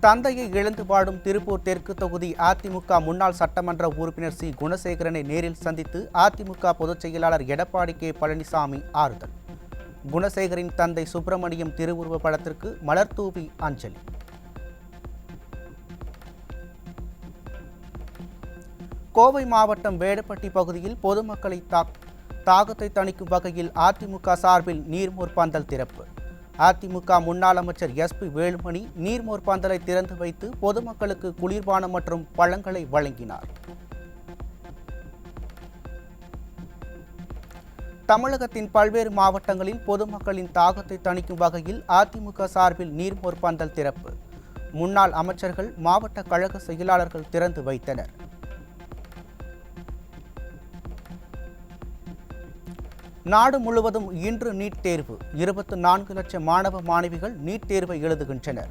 தந்தையை இழந்து வாடும் திருப்பூர் தெற்கு தொகுதி அதிமுக முன்னாள் சட்டமன்ற உறுப்பினர் சி குணசேகரனை நேரில் சந்தித்து அதிமுக பொதுச் செயலாளர் எடப்பாடி கே பழனிசாமி ஆறுதல். குணசேகரின் தந்தை சுப்பிரமணியம் திருவுருவ படத்திற்கு மலர்தூவி அஞ்சலி. கோவை மாவட்டம் வேடப்பட்டி பகுதியில் பொதுமக்களை தாகத்தை தணிக்கும் வகையில் அதிமுக சார்பில் நீர்மோர் பந்தல் திறப்பு. அதிமுக முன்னாள் அமைச்சர் எஸ்.பி. வேலுமணி நீர்மோர் பந்தலை திறந்து வைத்து பொதுமக்களுக்கு குளிர்பானம் மற்றும் பழங்களை வழங்கினார். தமிழகத்தின் பல்வேறு மாவட்டங்களில் பொதுமக்களின் தாகத்தை தணிக்கும் வகையில் அதிமுக சார்பில் நீர்மோர் பந்தல் திறப்பு. முன்னாள் அமைச்சர்கள், மாவட்ட கழக செயலாளர்கள் திறந்து வைத்தனர். நாடு முழுவதும் இன்று நீட் தேர்வு. 24 லட்சம் மாணவ மாணவிகள் நீட் தேர்வை எழுதுகின்றனர்.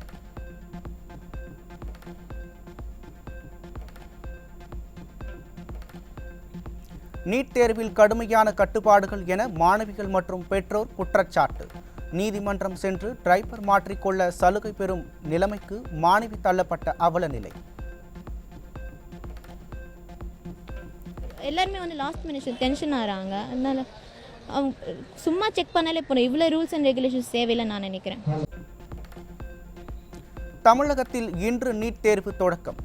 நீட் தேர்வில் கடுமையான கட்டுப்பாடுகள் என மாணவிகள் மற்றும் பெற்றோர் குற்றச்சாட்டு. நீதிமன்றம் சென்று டிரைவர் மாற்றிக்கொள்ள சலுகை பெறும் நிலைமைக்கு மாணவி தள்ளப்பட்ட அவல நிலை. எல்லாருமே லாஸ்ட் மினிட் டென்ஷன் ஆகிறாங்க. அதனால சும்மா செக் பண்ணாலே போதும். இவ்வளோ ரூல்ஸ் அண்ட் ரெகுலேஷன்ஸ் தேவையில்லை நான் நினைக்கிறேன். தமிழகத்தில் இன்று நீட் தேர்வு தொடக்கம்.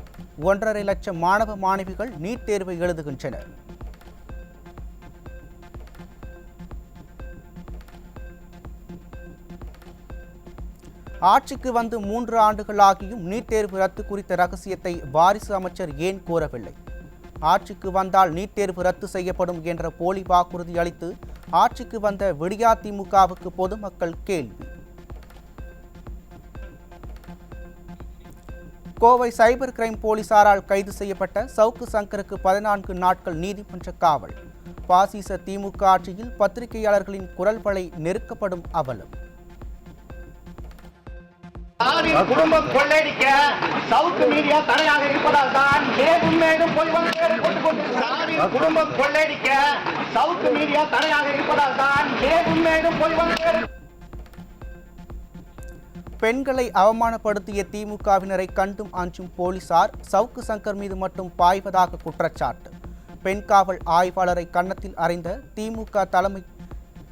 1.5 லட்சம் மாணவ மாணவிகள் நீட் தேர்வை எழுதுகின்றனர். ஆட்சிக்கு வந்து 3 ஆண்டுகள் ஆகியும் நீட் தேர்வு ரத்து குறித்த ரகசியத்தை வாரிசு அமைச்சர் ஏன் கூறவில்லை? ஆட்சிக்கு வந்தால் நீட் தேர்வு ரத்து செய்யப்படும் என்ற போலி வாக்குறுதி அளித்து ஆட்சிக்கு வந்த விடியாதிமுகவுக்கு பொதுமக்கள் கேள்வி. கோவை சைபர் கிரைம் போலீசாரால் கைது செய்யப்பட்ட சவுக்கு சங்கருக்கு 14 நாட்கள் நீதிமன்ற காவல். பாசிச திமுக ஆட்சியில் பத்திரிகையாளர்களின் குரல் வளை நெருக்கப்படும் அவலம். குடும்பம் கொள்ளையடிக்க சவுக்கு மீடியா தடையாக இருப்பதால் தான் குடும்பம் கொள்ளையடிக்க சவுக்கு மீடியா தடையாக இருப்பதால் தான் பெண்களை அவமானப்படுத்திய திமுகவினரை கண்டும் அஞ்சும் போலீசார் சவுக்கு சங்கர் மீது மட்டும் பாய்வதாக குற்றச்சாட்டு. பெண் காவல் ஆய்வாளரை கன்னத்தில் அறைந்த திமுக தலைமை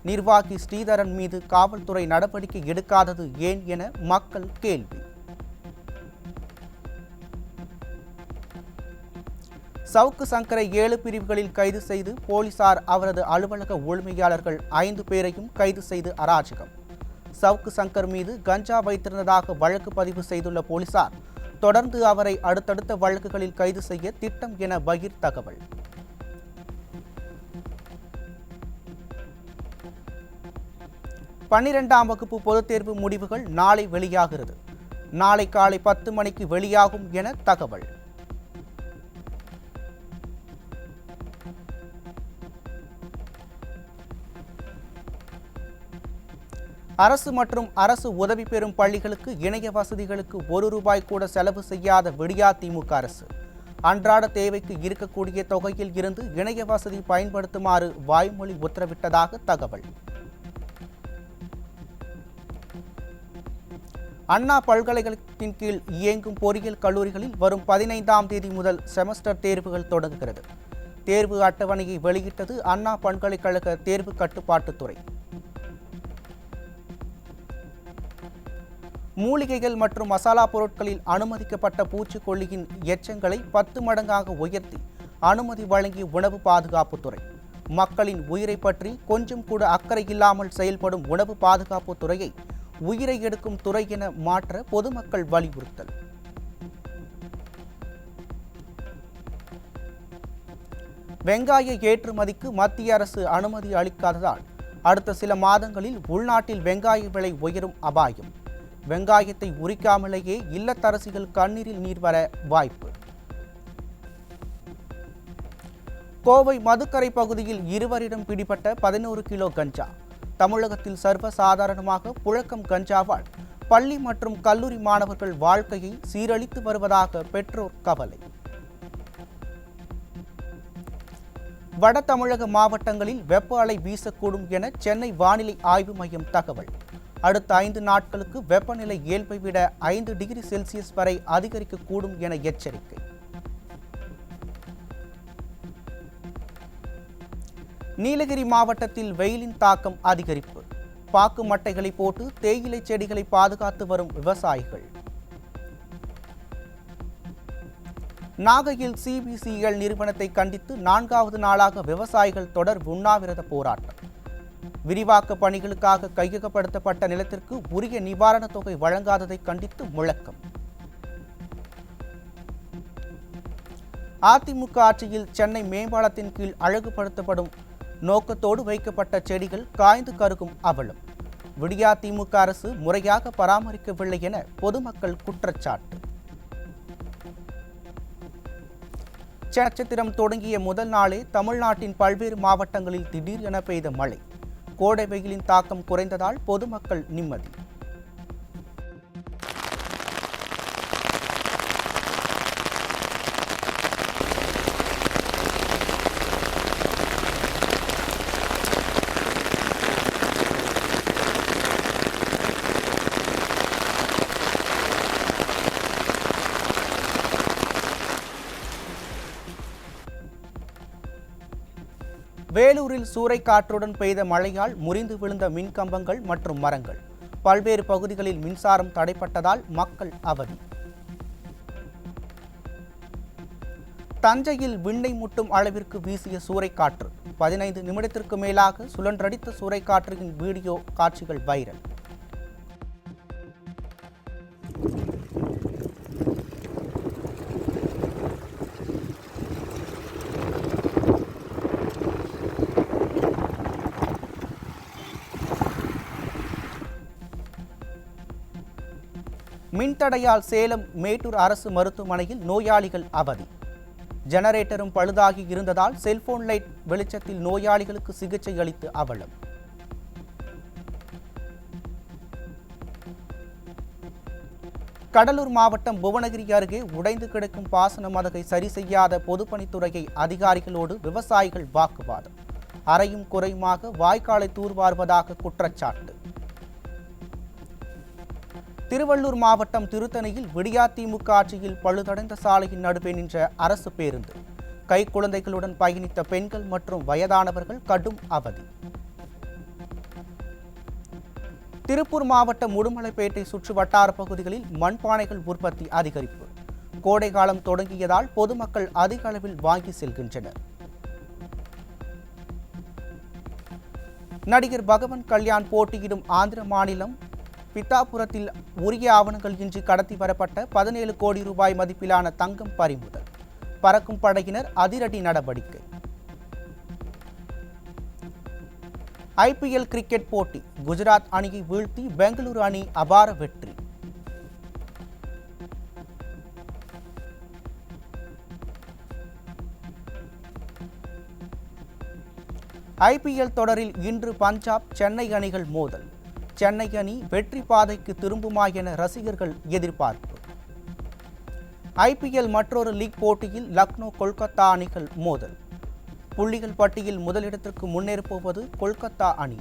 நிர்வாகி ஸ்ரீதரன் மீது காவல்துறை நடவடிக்கை எடுக்காதது ஏன் என மக்கள் கேள்வி. சவுக்கு சங்கரை 7 பிரிவுகளில் கைது செய்து போலீசார் அவரது அலுவலக உரிமையாளர்கள் 5 பேரையும் கைது செய்து அராஜகம். சவுக்கு சங்கர் மீது கஞ்சா வைத்திருந்ததாக வழக்கு பதிவு செய்துள்ள போலீசார் தொடர்ந்து அவரை அடுத்தடுத்த வழக்குகளில் கைது செய்ய திட்டம் என பகீர் தகவல். 12ஆம் வகுப்பு பொதுத் தேர்வு முடிவுகள் நாளை வெளியாகிறது. நாளை காலை 10 மணிக்கு வெளியாகும் என தகவல். அரசு மற்றும் அரசு உதவி பெறும் பள்ளிகளுக்கு இணைய வசதிகளுக்கு ₹1 கூட செலவு செய்யாத விடியாதிமுக அரசு. அன்றாட தேவைக்கு இருக்கக்கூடிய தொகையில் இருந்து இணைய வசதி பயன்படுத்துமாறு வாய்மொழி உத்தரவிட்டதாக தகவல். அண்ணா பல்கலைக்கழகத்தின் கீழ் இயங்கும் பொறியியல் கல்லூரிகளில் வரும் 15ஆம் தேதி முதல் செமஸ்டர் தேர்வுகள் தொடங்குகிறது. தேர்வு அட்டவணையை வெளியிட்டது அண்ணா பல்கலைக்கழக தேர்வு கட்டுப்பாட்டுத்துறை. மூலிகைகள் மற்றும் மசாலா பொருட்களில் அனுமதிக்கப்பட்ட பூச்சிக்கொல்லியின் எச்சங்களை 10 மடங்காக உயர்த்தி அனுமதி வழங்கிய உணவு பாதுகாப்புத்துறை. மக்களின் உயிரை பற்றி கொஞ்சம் கூட அக்கறை இல்லாமல் செயல்படும் உணவு பாதுகாப்புத்துறையை உயிரை எடுக்கும் துறை என மாற்ற பொதுமக்கள் வலியுறுத்தல். வெங்காய ஏற்றுமதிக்கு மத்திய அரசு அனுமதி அளிக்காததால் அடுத்த சில மாதங்களில் உள்நாட்டில் வெங்காய விலை உயரும் அபாயம். வெங்காயத்தை உரிக்காமலேயே இல்லத்தரசிகள் கண்ணீரில் நீர் வர வாய்ப்பு. கோவை மதுக்கரை பகுதியில் இருவரிடம் பிடிபட்ட 11 கிலோ கஞ்சா. தமிழகத்தில் சர்வசாதாரணமாக புழக்கம் கஞ்சாவால் பள்ளி மற்றும் கல்லூரி மாணவர்கள் வாழ்க்கையை சீரழித்து வருவதாக பெற்றோர் கவலை. வட தமிழக மாவட்டங்களில் வெப்ப அலை வீசக்கூடும் என சென்னை வானிலை ஆய்வு மையம் தகவல். அடுத்த 5 நாட்களுக்கு வெப்பநிலை இயல்பை விட 5 டிகிரி செல்சியஸ் வரை அதிகரிக்கக்கூடும் என எச்சரிக்கை. நீலகிரி மாவட்டத்தில் வெயிலின் தாக்கம் அதிகரிப்பு. பாக்கு மட்டைகளை போட்டு தேயிலை செடிகளை பாதுகாத்து வரும் விவசாயிகள். நாகையில் சிபிசிஎல் நிறுவனத்தை கண்டித்து 4வது நாளாக விவசாயிகள் தொடர் உண்ணாவிரத போராட்டம். விரிவாக்க பணிகளுக்காக கையகப்படுத்தப்பட்ட நிலத்திற்கு உரிய நிவாரணத் தொகை வழங்காததை கண்டித்து முழக்கம். அதிமுக ஆட்சியில் சென்னை மேம்பாலத்தின் கீழ் அழகுபடுத்தப்படும் நோக்கத்தோடு வைக்கப்பட்ட செடிகள் காய்ந்து கருகும் அவலம். விடியா திமுக அரசு முறையாக பராமரிக்கவில்லை என பொதுமக்கள் குற்றச்சாட்டு. நட்சத்திரம் தொடங்கிய முதல் நாளே தமிழ்நாட்டின் பல்வேறு மாவட்டங்களில் திடீரென பெய்த மழை. கோடை வெயிலின் தாக்கம் குறைந்ததால் பொதுமக்கள் நிம்மதி. வேலூரில் சூறைக்காற்றுடன் பெய்த மழையால் முறிந்து விழுந்த மின்கம்பங்கள் மற்றும் மரங்கள். பல்வேறு பகுதிகளில் மின்சாரம் தடைப்பட்டதால் மக்கள் அவதி. தஞ்சையில் விண்ணை முட்டும் அளவிற்கு வீசிய சூறைக்காற்று. 15 நிமிடத்திற்கு மேலாக சுழன்றடித்த சூறைக்காற்றின் வீடியோ காட்சிகள் வைரல். மின்தடையால் சேலம் மேட்டூர் அரசு மருத்துவமனையில் நோயாளிகள் அவதி. ஜெனரேட்டரும் பழுதாகி இருந்ததால் செல்போன் லைட் வெளிச்சத்தில் நோயாளிகளுக்கு சிகிச்சை அளித்து அவலம். கடலூர் மாவட்டம் புவனகிரி அருகே உடைந்து கிடக்கும் பாசன மதகை சரி செய்யாத பொதுப்பணித்துறையை அதிகாரிகளோடு விவசாயிகள் வாக்குவாதம். அரையும் குறையுமாக வாய்க்காலை தூர்வாருவதாக குற்றச்சாட்டு. திருவள்ளூர் மாவட்டம் திருத்தணியில் விடியா திமுக ஆட்சியில் பழுதடைந்த சாலையின் நடுவே நின்ற அரசு பேருந்து. கைக்குழந்தைகளுடன் பயணித்த பெண்கள் மற்றும் வயதானவர்கள் கடும் அவதி. திருப்பூர் மாவட்டம் உடுமலைப்பேட்டை சுற்று வட்டார பகுதிகளில் மண்பானைகள் உற்பத்தி அதிகரிப்பு. கோடை காலம் தொடங்கியதால் பொதுமக்கள் அதிக அளவில் வாங்கி செல்கின்றனர். நடிகர் பகவன் கல்யாண் போட்டியிடும் ஆந்திர மாநிலம் பித்தாபுரத்தில் உரிய ஆவணங்கள் இன்றி கடத்தி வரப்பட்ட 17 கோடி ரூபாய் மதிப்பிலான தங்கம் பறிமுதல். பறக்கும் படையினர் அதிரடி நடவடிக்கை. ஐபிஎல் கிரிக்கெட் போட்டி. குஜராத் அணியை வீழ்த்தி பெங்களூரு அணி அபார வெற்றி. ஐபிஎல் தொடரில் இன்று பஞ்சாப் சென்னை அணிகள் மோதல். சென்னை அணி வெற்றி பாதைக்கு திரும்புமா என ரசிகர்கள் எதிர்பார்ப்பு. ஐபிஎல் மற்றொரு லீக் போட்டியில் லக்னோ கொல்கத்தா அணிகள் மோதல். புள்ளிகள் பட்டியல் முதலிடத்திற்கு முன்னேறப் போவது கொல்கத்தா அணி.